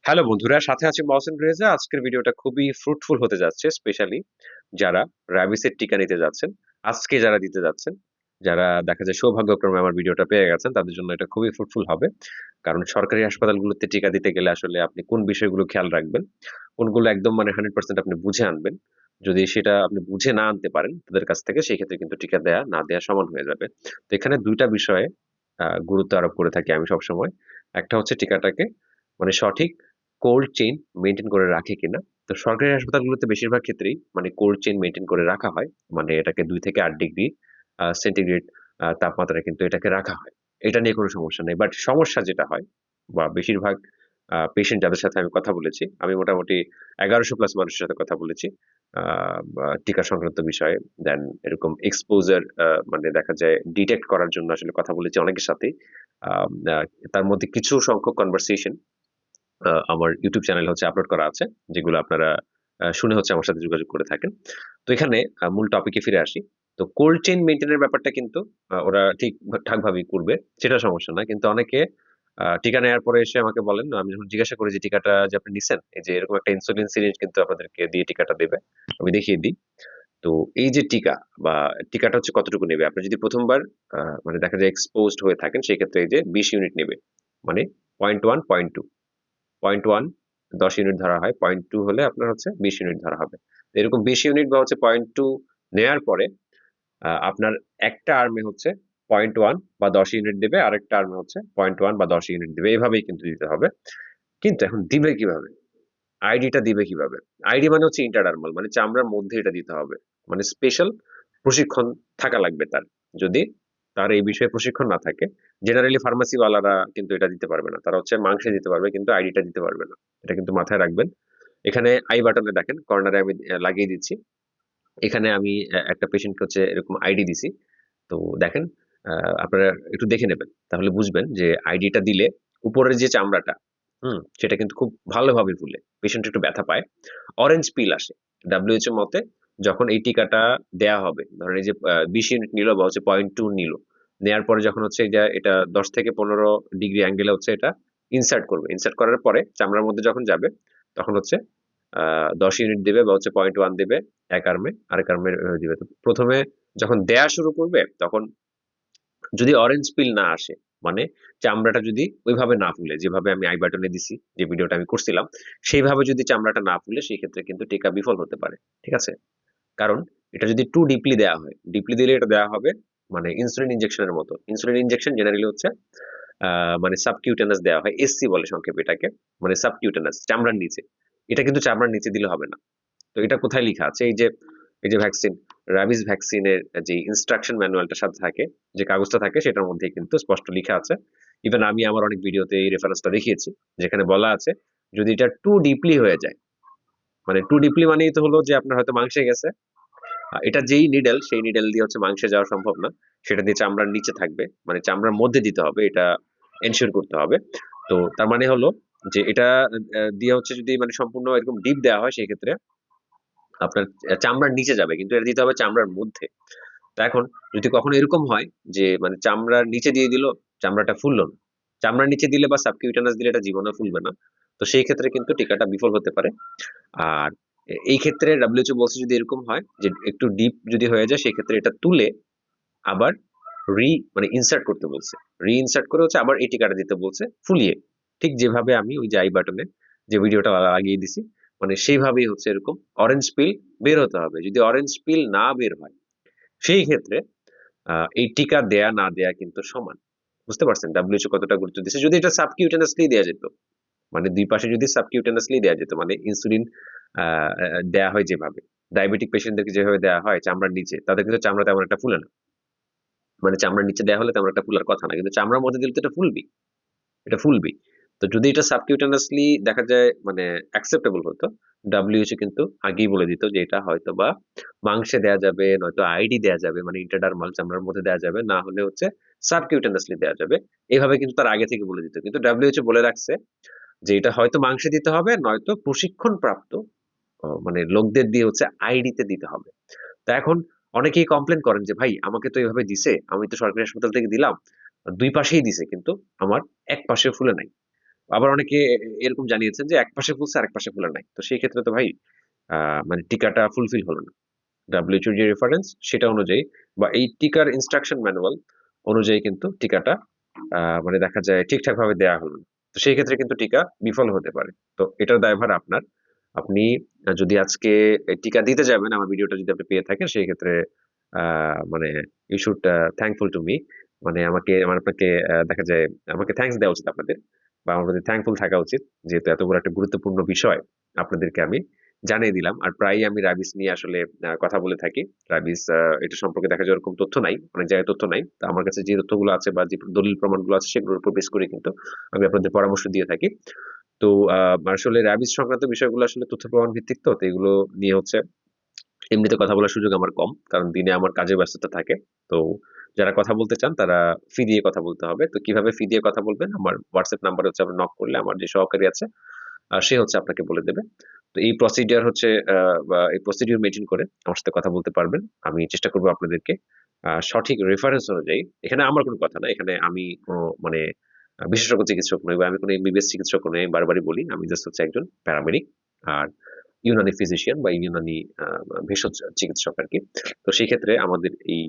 Hello বন্ধুরা, সাথে আছি মহসিন রেজা। আজকের ভিডিওটা খুবই ফ্রুটফুল হতে যাচ্ছে, স্পেশালি যারা র্যাবিসের টিকা নিতে যাচ্ছেন, আজকে যারা দিতে যাচ্ছেন, যারা দেখা যায় সৌভাগ্যক্রমে আমার ভিডিওটা পেয়ে গেছেন, তাদের জন্য এটা খুবই ফ্রুটফুল হবে। কারণ সরকারি হাসপাতালগুলোতে টিকা দিতে গেলে আসলে আপনি কোন বিষয়গুলো খেয়াল রাখবেন, কোনগুলো একদম মানে 100% আপনি বুঝে আনবেন। যদি সেটা আপনি বুঝে না আনতে পারেন তাদের কাছ থেকে, সেই ক্ষেত্রে কিন্তু টিকা দেয়া না দেয়া সমান হয়ে যাবে। তো এখানে দুইটা বিষয়ে গুরুত্ব আরোপ করে থাকি আমি সবসময়। একটা হচ্ছে টিকাটাকে মানে সঠিক কোল্ড চেইন মেইনটেইন করে রাখে কিনা। তো সরকারি হাসপাতালগুলোতে বেশিরভাগ ক্ষেত্রেই মানে কোল্ড চেইন মেইনটেইন করে রাখা হয়। মানে এটাকে ২ থেকে ৮ ডিগ্রি সেন্টিগ্রেড তাপমাত্রায় কিন্তু এটাকে রাখা হয়। এটা নিয়ে কোনো সমস্যা নেই। বাট সমস্যা যেটা হয় বা বেশিরভাগ পেশেন্ট যাদের সাথে আমি কথা বলেছি, আমি মোটামুটি ১১০০ প্লাস মানুষের সাথে কথা বলেছি। আ বা টিকা সংক্রান্ত বিষয়ে। দেন এরকম এক্সপোজার মানে দেখা যায় ডিটেক্ট করার জন্য আসলে কথা বলেছি অনেকের সাথেই। আম আ তার মধ্যে কিছু সংখ্যক কনভারসেশন আমার YouTube চ্যানেলে হচ্ছে আপলোড করা আছে। যেগুলো আপনারা শুনে হচ্ছে আমার সাথে যোগাযোগ করে থাকেন। তো এখানে মূল টপিকে ফিরে আসি। তো কোল্ড চেইন মেইনটেইন এর ব্যাপারটা কিন্তু ওরা ঠাকভাবেই করবে। সেটা সমস্যা না। কিন্তু অনেকে টিকা নেয়ার পরে এসে আমাকে বলেন, আমি যখন জিজ্ঞাসা করি যে, "টিকাটা যে আপনি নিছেন, এই যে এরকম একটা ইনসুলিন সিরিঞ্জ কিন্তু আপনাদেরকে দিয়ে টিকাটা দেবে।" আমি দেখিয়ে দিই। তো এই যে টিকা বা টিকাটা হচ্ছে কতটুকু নেবে? আপনি যদি ১ম বার আ মানে দেখা যায় এক্সপোজড হয়ে থাকেন, সেক্ষেত্রে এই যে ২০ ইউনিট নেবে। মানে 0.1, 0.2 0.1 ১০ ইউনিট ধরা হয়। 0.2 হলে আপনার হচ্ছে ২০ ইউনিট ধরা হবে। তো এরকম ২০ ইউনিট বা হচ্ছে 0.2 নেয়ার পরে আপনার একটা আর্মে হচ্ছে 0.1 বা ১০ ইউনিট দিবে, আরেকটা আর্মে হচ্ছে 0.1 বা ১০ ইউনিট দিবে। এভাবেই কিন্তু দিতে হবে। কিন্তু এখন দিবে কিভাবে? আইডিটা দিবে কিভাবে? আইডি মানে হচ্ছে ইন্টারডার্মাল, মানে চামড়ার মধ্যে এটা দিতে হবে। মানে স্পেশাল প্রশিক্ষণ থাকা লাগবে তার। যদি তার এই বিষয়ে প্রশিক্ষণ না থাকে, জেনারেলি ফার্মেসি ওয়ালারা কিন্তু এটা দিতে পারবে না। তারা হচ্ছে মাংসে দিতে পারবে কিন্তু আইডিটা দিতে পারবে না। এটা কিন্তু মাথায় রাখবেন। এখানে আই বাটনে দেখেন কর্নারে আমি লাগিয়ে দিচ্ছি। এখানে আমি একটা পেশেন্টকে হচ্ছে এরকম আইডি দিছি। তো দেখেন, আ আপনারা একটু দেখে নেবেন। তাহলে বুঝবেন যে আইডিটা দিলে উপরের যে চামড়াটা, সেটা কিন্তু খুব ভালোভাবে ফুলে। পেশেন্ট একটু ব্যথা পায়। অরেঞ্জ পিল আসে। WHO মতে যখন এই টিকাটা দেয়া হবে, ধরেন এই যে ২০ ইউনিট নিলো বা হচ্ছে 0.2 নিলো। নেয়ার পরে যখন হচ্ছে এই যে এটা ১০ থেকে ১৫ ডিগ্রি অ্যাঙ্গেল এ হচ্ছে এটা ইনসার্ট করবে। ইনসার্ট করার পরে চামড়ার মধ্যে যখন যাবে, তখন হচ্ছে আ ১০ ইউনিট দিবে বা হচ্ছে 0.1 দিবে এক আর্মে, আরেক আর্মে দিবে। তো ১ম এ যখন দেয়া শুরু করবে, তখন যদি অরেঞ্জ পিল না আসে, মানে চামড়াটা যদি ওইভাবে না ফুলে, যেভাবে আমি আই বাটনে দিছি, যে ভিডিওটা আমি করছিলাম, সেইভাবে যদি চামড়াটা না ফুলে, সেক্ষেত্রে কিন্তু টিকা বিফল হতে পারে। ঠিক আছে? কারণ এটা যদি টু ডিপলি দেয়া হয়, ডিপলি দিলে এটা দেয়া হবে মানে ইনসুলিন ইনজেকশনের মতো। ইনসুলিন ইনজেকশন জেনারেলি হচ্ছে আ মানে সাবকিউটেনাস দেয়া হয়। এসসি বলে সংক্ষেপে এটাকে। মানে সাবকিউটেনাস, চামড়ার নিচে। এটা কিন্তু চামড়ার নিচে দিলে হবে না। তো এটা কোথায় লিখা আছে? এই যে ভ্যাকসিন, রাবিস ভ্যাকসিনের যে ইনস্ট্রাকশন ম্যানুয়ালটার সাথে থাকে, যে কাগজটা থাকে সেটার মধ্যেই কিন্তু স্পষ্ট লিখা আছে। ইভেন আমি আমার অনেক ভিডিওতে এই রেফারেন্সটা দেখিয়েছি। যেখানে বলা আছে, যদি এটা টু ডিপলি হয়ে যায়, মানে টু ডিপলি মানেই তো হলো যে আপনার হয়তো মাংসে গেছে। এটা যেই নিডেল, সেই নিডেল দিয়ে হচ্ছে মাংসে যাওয়া সম্ভব না। সেটা দিয়ে চামড়ার নিচে থাকবে। মানে চামড়ার মধ্যে দিতে হবে। এটা এনশিওর করতে হবে। তো তার মানে হলো যে এটা দিয়ে হচ্ছে যদি মানে সম্পূর্ণ এরকম ডিপ দেওয়া হয়, সেক্ষেত্রে আপনার চামড়ার নিচে যাবে। কিন্তু এটা দিতে হবে চামড়ার মধ্যে। তো এখন যদি কখনো এরকম হয় যে মানে চামড়ার নিচে দিয়ে দিল, চামড়াটা ফুলল না। চামড়ার নিচে দিলে বা সাবকিউটেনাস দিলে এটা জীবনেও ফুলবে না। তো সেই ক্ষেত্রে কিন্তু টিকাটা বিফল হতে পারে। আর এই ক্ষেত্রে WHO বলছে, যদি এরকম হয় যে একটু ডিপ যদি হয়ে যায়, সেক্ষেত্রে এটা তুলে আবার মানে ইনসার্ট করতে বলছে। রি-ইনসার্ট করে হচ্ছে আবার এই টিকাটা দিতে বলছে ফুলিয়ে। ঠিক যেভাবে আমি ওই যে আই বাটনে যে ভিডিওটা লাগিয়ে দিছি, মানে সেইভাবেই হচ্ছে এরকম অরেঞ্জ পিল বের হতে হবে। যদি অরেঞ্জ পিল না বের হয়, সেই ক্ষেত্রে এই টিকা দেয়া না দেয়া কিন্তু সমান। বুঝতে পারছেন WHO কতটা গুরুত্ব দিচ্ছে? যদি এটা সাবকিউটেনাসলি দেয়া যেত, মানে ২ পাশে যদি সাবকিউটেনাসলি দেয়া যেত, মানে ইনসুলিন আ আ দেয়া হয় যেভাবে, ডায়াবেটিক পেশেন্টদেরকে যেভাবে দেয়া হয় চামড়ার নিচে, তাদের কিন্তু চামড়া তেমন একটা ফুলে না। মানে চামড়ার নিচে দেয়া হলে তেমন একটা ফুলার কথা না। কিন্তু চামড়ার মধ্যে দিলে তো এটা ফুলবেই। এটা ফুলবেই। তো যদি এটা সাবকিউটেনাসলি দেখা যায় মানে অ্যাকসেপ্টেবল হতো, WHO কিন্তু আগেই বলে দিত যে এটা হয়তোবা মাংসে দেয়া যাবে, নয়তো আইডি দেয়া যাবে, মানে ইন্টারডার্মাল চামড়ার মধ্যে দেয়া যাবে, না হলে হচ্ছে সাবকিউটেনাসলি দেয়া যাবে। এভাবে কিন্তু তার আগে থেকে বলে দিত। কিন্তু WHO বলে রাখছে যে এটা হয়তো মাংসে দিতে হবে, নয়তো প্রশিক্ষণপ্রাপ্ত মানে লোকদের দিয়ে হচ্ছে আইডি তে দিতে হবে। তো এখন অনেকেই কমপ্লেইন করেন যে, "ভাই আমাকে তো এভাবে দিছে। আমি তো সরকারি হাসপাতাল থেকে দিলাম। ২ পাশেই দিছে কিন্তু আমার এক পাশেও ফুলে নাই।" আবার অনেকে এরকম জানিয়েছেন যে এক পাশে ফুলছে আরেক পাশে ফুলে নাই। তো সেই ক্ষেত্রে তো ভাই মানে টিকাটা ফুলফিল হলো না। WHO যে রেফারেন্স সেটা অনুযায়ী বা এই টিকার ইনস্ট্রাকশন ম্যানুয়াল অনুযায়ী কিন্তু টিকাটা মানে দেখা যায় ঠিকঠাক ভাবে দেয়া হলো না। তো সেই ক্ষেত্রে কিন্তু টিকা বিফল হতে পারে। তো এটার দায়ভার আপনার। আপনি যদি আজকে টিকা দিতে যাবেন আমার ভিডিওটা যদি আপনি পেয়ে থাকেন সেই ক্ষেত্রে মানে you should thankful to me. মানে আপনাকে দেখা যায় আমাকে থ্যাংকস দেওয়া উচিত আপনাদের বা আমার প্রতি থ্যাঙ্কফুল থাকা উচিত। যেহেতু এত বড় একটা গুরুত্বপূর্ণ বিষয় আপনাদেরকে আমি জানিয়ে দিলাম। আর প্রায়ই আমি রাবিস নিয়ে আসলে কথা বলে থাকি। রাবিস এটা সম্পর্কে দেখা যায় ওরকম তথ্য নাই। অনেক জায়গায় তথ্য নাই। তো আমার কাছে যে তথ্যগুলো আছে বা যে দলিল প্রমাণগুলো আছে সেগুলোর উপর বেস করে কিন্তু আমি আপনাদের পরামর্শ দিয়ে থাকি। তো আসলে রাবিস সংক্রান্ত বিষয়গুলো আসলে তথ্য প্রমাণ ভিত্তিক তো এগুলো নিয়ে হচ্ছে এমনিতে কথা বলার সুযোগ আমার কম। কারণ দিনে আমার কাজের ব্যস্ততা থাকে। তো যারা কথা বলতে চান তারা ফি দিয়ে কথা বলতে হবে। তো কিভাবে ফি দিয়ে কথা বলবেন? আমার WhatsApp নাম্বারে হচ্ছে আপনি নক করলে আমার যে সহকারী আছে সে হচ্ছে আপনাকে বলে দেবে। তো এই প্রসিডিউর হচ্ছে বা এই প্রসিডিউর মেইনটেইন করে আমার সাথে কথা বলতে পারবেন। আমি চেষ্টা করব আপনাদেরকে সঠিক রেফারেন্স অনুযায়ী এখানে আমার কোনো কথা না। এখানে আমি কোনো মানে বিশেষজ্ঞ চিকিৎসক নই বা আমি কোনো MBBS চিকিৎসক নই। আমি বারবারই বলি আমি জাস্ট হচ্ছে একজন প্যারামেডিক। আর ইউনানি ফিজিশিয়ান বা ইউনানি আ ভেষজ চিকিৎসক আরকি। তো সেই ক্ষেত্রে আমাদের এই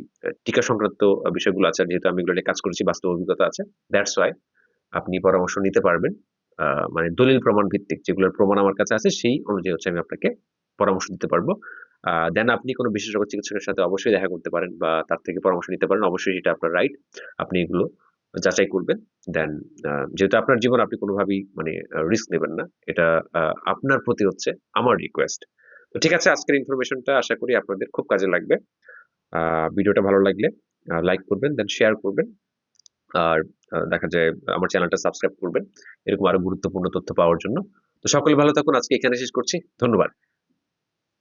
টিকা সংক্রান্ত বিষয়গুলো আছে। আর যেহেতু আমি এগুলো নিয়ে কাজ করেছি, বাস্তব অভিজ্ঞতা আছে। দ্যাটস ওয়াই আপনি পরামর্শ নিতে পারবেন। আ মানে দলিল প্রমাণ ভিত্তিক যেগুলোর প্রমাণ আমার কাছে আছে সেই অনুযায়ী হচ্ছে আমি আপনাকে পরামর্শ দিতে পারবো। দেন আপনি কোন বিশেষজ্ঞ চিকিৎসকের সাথে অবশ্যই দেখা করতে পারেন বা তার থেকে পরামর্শ নিতে পারেন। অবশ্যই সেটা আপনার রাইট। আপনি এগুলো যাচাই করবেন। দেন যেহেতু আপনার জীবন আপনি কোনভাবেই মানে রিস্ক নেবেন না। এটা আ আপনার প্রতি হচ্ছে আমার রিকোয়েস্ট। তো ঠিক আছে আজকের ইনফরমেশনটা আশা করি আপনাদের খুব কাজে লাগবে। আ ভিডিওটা ভালো লাগলে লাইক করবেন, দেন শেয়ার করবেন। আর দেখা যায় আমার চ্যানেলটা সাবস্ক্রাইব করবেন। এরকম আরো গুরুত্বপূর্ণ তথ্য পাওয়ার জন্য। তো সকলে ভালো থাকুন। আজকে এখানে শেষ করছি। ধন্যবাদ।